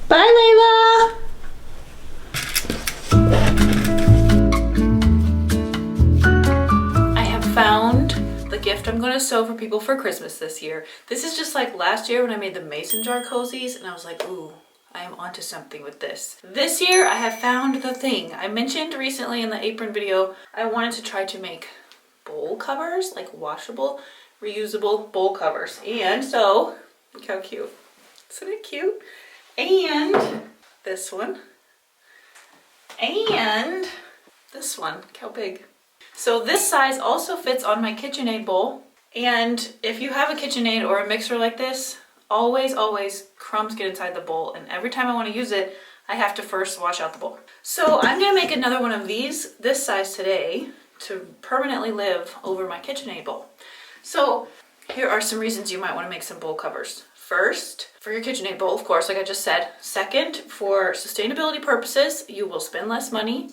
Bye, Layla. I have found the gift I'm going to sew for people for Christmas this year. This is just like last year when I made the mason jar cozies and I was like, ooh, I am onto something with this. This year I have found the thing. I mentioned recently in the apron video, I wanted to try to make bowl covers, like washable, reusable bowl covers. And so, look how cute. Isn't it cute? And this one. And this one. Look how big. So this size also fits on my KitchenAid bowl. And if you have a KitchenAid or a mixer like this, always crumbs get inside the bowl. And every time I want to use it, I have to first wash out the bowl. So I'm going to make another one of these, this size today, to permanently live over my KitchenAid bowl. So here are some reasons you might want to make some bowl covers. First, for your KitchenAid bowl, of course, like I just said. Second, for sustainability purposes, you will spend less money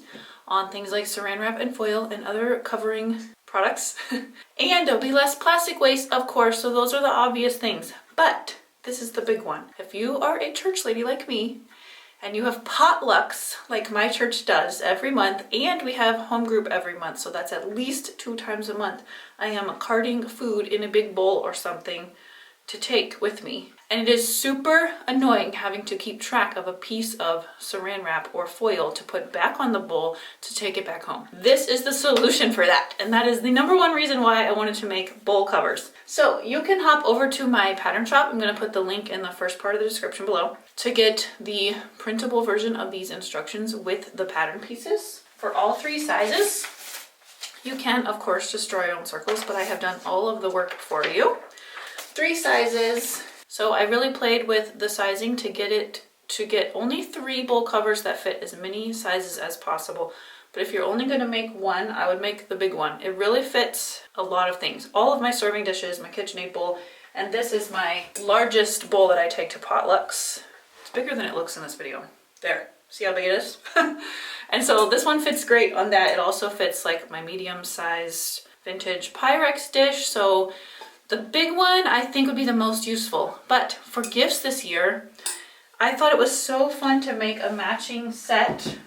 on things like saran wrap and foil and other covering products. And there'll be less plastic waste, of course, so those are the obvious things. But this is the big one. If you are a church lady like me, and you have potlucks like my church does every month, and we have home group every month, so that's at least 2 times a month, I am carting food in a big bowl or something to take with me. And it is super annoying having to keep track of a piece of saran wrap or foil to put back on the bowl to take it back home. This is the solution for that. And that is the #1 reason why I wanted to make bowl covers. So you can hop over to my pattern shop. I'm gonna put the link in the first part of the description below to get the printable version of these instructions with the pattern pieces for all 3 sizes. You can, of course, just draw your own circles, but I have done all of the work for you. 3 sizes. So I really played with the sizing to get only 3 bowl covers that fit as many sizes as possible. But if you're only going to make one, I would make the big one. It really fits a lot of things. All of my serving dishes, my KitchenAid bowl, and this is my largest bowl that I take to potlucks. It's bigger than it looks in this video. There, see how big it is? And so this one fits great on that. It also fits like my medium-sized vintage Pyrex dish. So the big one I think would be the most useful. But for gifts this year, I thought it was so fun to make a matching set.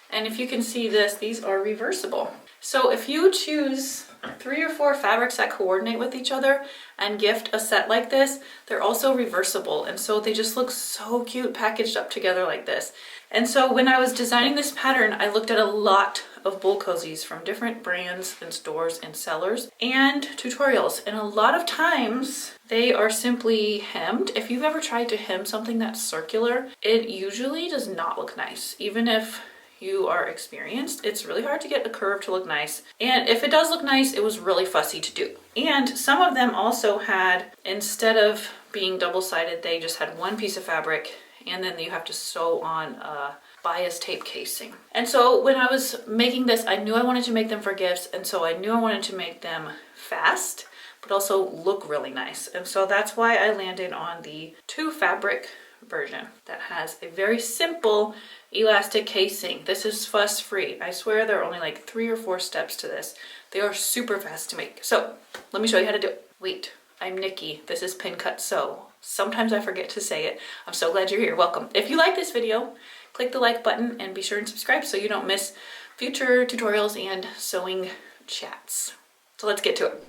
And if you can see this, these are reversible. So if you choose 3 or 4 fabrics that coordinate with each other and gift a set like this, they're also reversible. And so they just look so cute packaged up together like this. And so when I was designing this pattern, I looked at a lot of bowl cozies from different brands and stores and sellers and tutorials. And a lot of times they are simply hemmed. If you've ever tried to hem something that's circular, it usually does not look nice. Even if you are experienced, it's really hard to get a curve to look nice. And if it does look nice, it was really fussy to do. And some of them also had, instead of being double-sided, they just had 1 piece of fabric and then you have to sew on a bias tape casing. And so when I was making this, I knew I wanted to make them for gifts, and so I knew I wanted to make them fast, but also look really nice. And so that's why I landed on the 2 fabric version that has a very simple elastic casing. This is fuss free. I swear there are only like 3 or 4 steps to this. They are super fast to make. So let me show you how to do it. Wait, I'm Nikki. This is Pin Cut Sew. Sometimes I forget to say it. I'm so glad you're here. Welcome. If you like this video, click the like button and be sure and subscribe so you don't miss future tutorials and sewing chats. So let's get to it.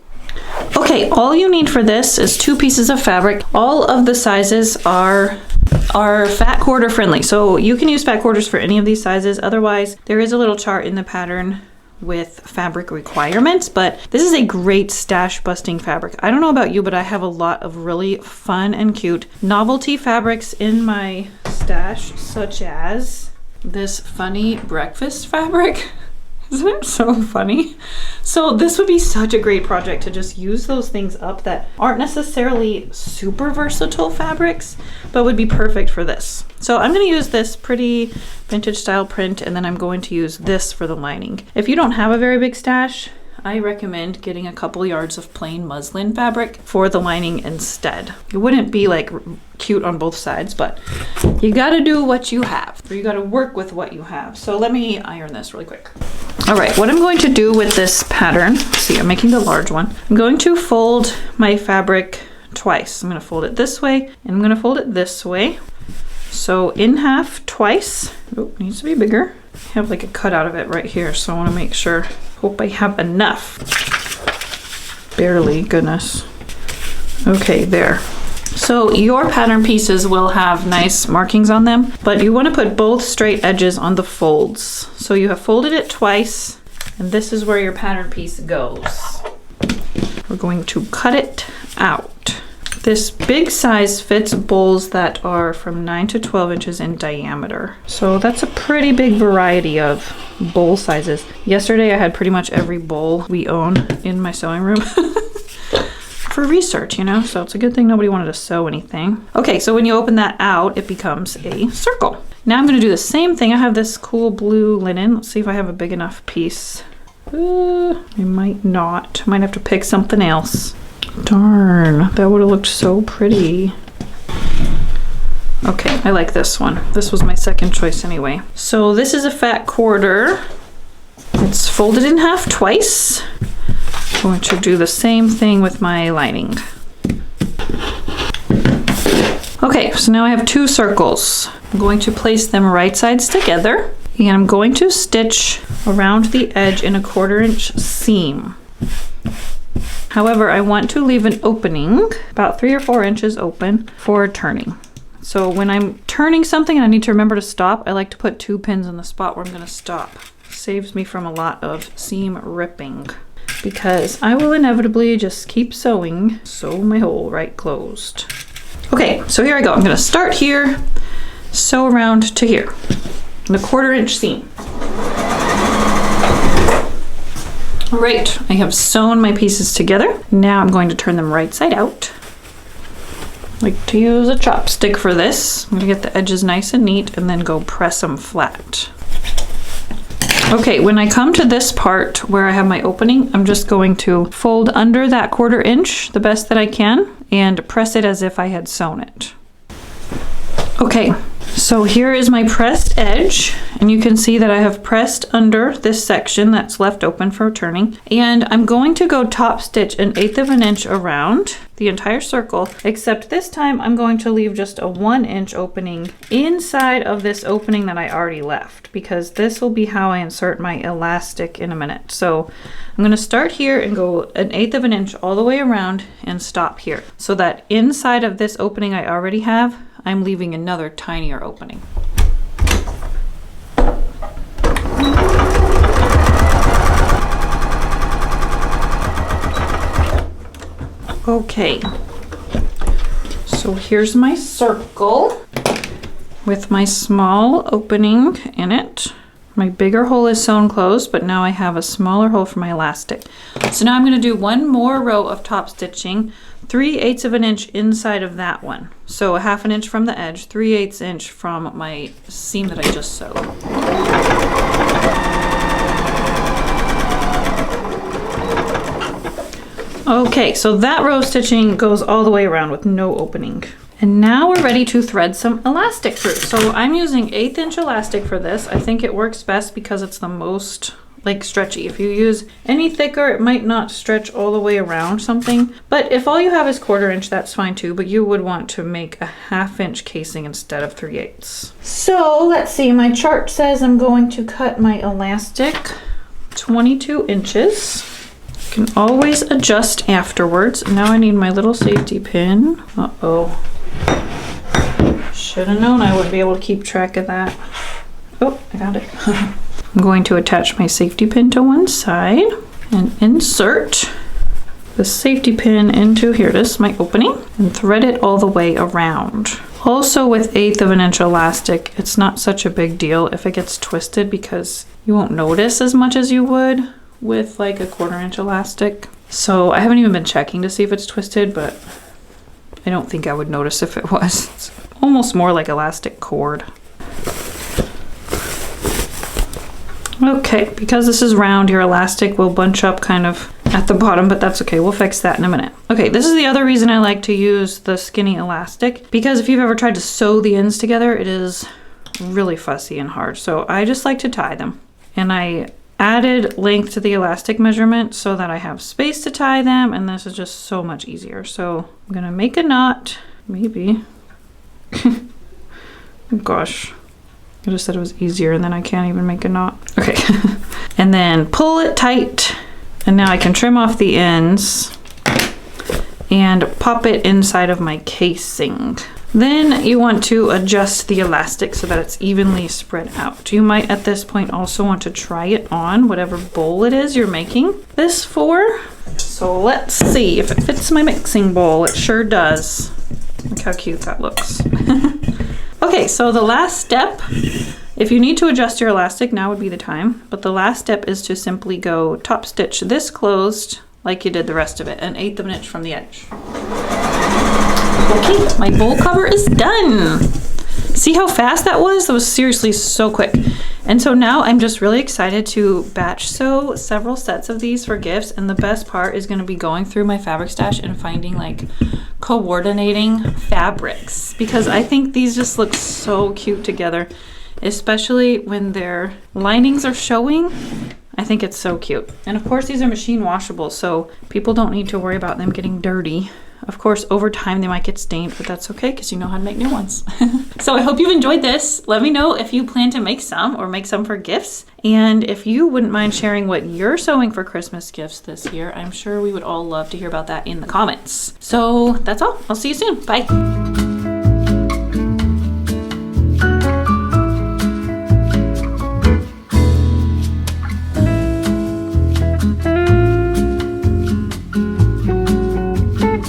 Okay, all you need for this is 2 pieces of fabric. All of the sizes are fat quarter friendly. So you can use fat quarters for any of these sizes. Otherwise, there is a little chart in the pattern with fabric requirements, but this is a great stash busting fabric. I don't know about you, but I have a lot of really fun and cute novelty fabrics in my stash, such as this funny breakfast fabric. Isn't it so funny? So this would be such a great project to just use those things up that aren't necessarily super versatile fabrics, but would be perfect for this. So I'm going to use this pretty vintage style print, and then I'm going to use this for the lining. If you don't have a very big stash, I recommend getting a couple yards of plain muslin fabric for the lining instead. It wouldn't be like cute on both sides, but you gotta do what you have, or you gotta work with what you have. So let me iron this really quick. All right, what I'm going to do with this pattern, see, I'm making the large one. I'm going to fold my fabric twice. I'm gonna fold it this way, and I'm gonna fold it this way. So in half twice. Oh, needs to be bigger. I have like a cut out of it right here, so I want to make sure. Hope I have enough. Barely, goodness. Okay, there. So your pattern pieces will have nice markings on them, but you want to put both straight edges on the folds. So you have folded it twice, and this is where your pattern piece goes. We're going to cut it out. This big size fits bowls that are from 9 to 12 inches in diameter. So that's a pretty big variety of bowl sizes. Yesterday I had pretty much every bowl we own in my sewing room. For research, you know, so it's a good thing nobody wanted to sew anything. Okay, so when you open that out, it becomes a circle. Now I'm gonna do the same thing. I have this cool blue linen. Let's see if I have a big enough piece. I might not. Might have to pick something else. Darn, that would have looked so pretty. Okay, I like this one. This was my second choice anyway. So this is a fat quarter. It's folded in half twice. I'm going to do the same thing with my lining. Okay, so now I have two circles. I'm going to place them right sides together, and I'm going to stitch around the edge in a 1/4 inch seam. However, I want to leave an opening, about 3 or 4 inches open, for turning. So when I'm turning something and I need to remember to stop, I like to put 2 pins in the spot where I'm going to stop. Saves me from a lot of seam ripping, because I will inevitably just keep sewing, sew my hole right closed. Okay, so here I go. I'm going to start here, sew around to here, in a 1/4 inch seam. All right, I have sewn my pieces together. Now I'm going to turn them right side out. I like to use a chopstick for this. I'm going to get the edges nice and neat and then go press them flat. Okay, when I come to this part where I have my opening, I'm just going to fold under that 1/4 inch the best that I can and press it as if I had sewn it. Okay, so here is my pressed edge, and you can see that I have pressed under this section that's left open for turning, and I'm going to go top stitch 1/8 of an inch around the entire circle, except this time I'm going to leave just a 1 inch opening inside of this opening that I already left, because this will be how I insert my elastic in a minute. So I'm going to start here and go 1/8 of an inch all the way around and stop here, so that inside of this opening I already have, I'm leaving another tinier opening. Okay, so here's my circle with my small opening in it. My bigger hole is sewn closed, but now I have a smaller hole for my elastic. So now I'm going to do one more row of top stitching, 3/8 of an inch inside of that one. So a 1/2 inch from the edge, 3/8 inch from my seam that I just sewed. Okay, so that row of stitching goes all the way around with no opening. And now we're ready to thread some elastic through. So I'm using 1/8 inch elastic for this. I think it works best because it's the most like stretchy. If you use any thicker, it might not stretch all the way around something. But if all you have is 1/4 inch, that's fine too. But you would want to make a 1/2 inch casing instead of 3/8. So let's see, my chart says I'm going to cut my elastic 22 inches. Can always adjust afterwards. Now I need my little safety pin. Uh-oh. Should have known I would be able to keep track of that. Oh, I got it. I'm going to attach my safety pin to one side and insert the safety pin into, here it is, my opening, and thread it all the way around. Also with 1/8 of an inch elastic, it's not such a big deal if it gets twisted, because you won't notice as much as you would with like a 1/4 inch elastic. So I haven't even been checking to see if it's twisted, but I don't think I would notice if it was. It's almost more like elastic cord. Okay, because this is round, your elastic will bunch up kind of at the bottom, but that's okay. We'll fix that in a minute. Okay, this is the other reason I like to use the skinny elastic, because if you've ever tried to sew the ends together, it is really fussy and hard. So I just like to tie them. And I added length to the elastic measurement so that I have space to tie them, and this is just so much easier. So I'm gonna make a knot, maybe. Oh gosh. I just said it was easier and then I can't even make a knot. Okay. And then pull it tight. And now I can trim off the ends and pop it inside of my casing. Then you want to adjust the elastic so that it's evenly spread out. You might at this point also want to try it on whatever bowl it is you're making this for. So let's see if it fits my mixing bowl. It sure does. Look how cute that looks. Okay, so the last step, if you need to adjust your elastic, now would be the time. But the last step is to simply go top stitch this closed like you did the rest of it, 1/8 of an inch from the edge. Okay, my bowl cover is done. See how fast that was? That was seriously so quick. And so now I'm just really excited to batch sew several sets of these for gifts. And the best part is going to be going through my fabric stash and finding like coordinating fabrics, because I think these just look so cute together, especially when their linings are showing. I think it's so cute. And of course these are machine washable, so people don't need to worry about them getting dirty. Of course, over time they might get stained, but that's okay because you know how to make new ones. So I hope you've enjoyed this. Let me know if you plan to make some or make some for gifts. And if you wouldn't mind sharing what you're sewing for Christmas gifts this year, I'm sure we would all love to hear about that in the comments. So that's all. I'll see you soon. Bye.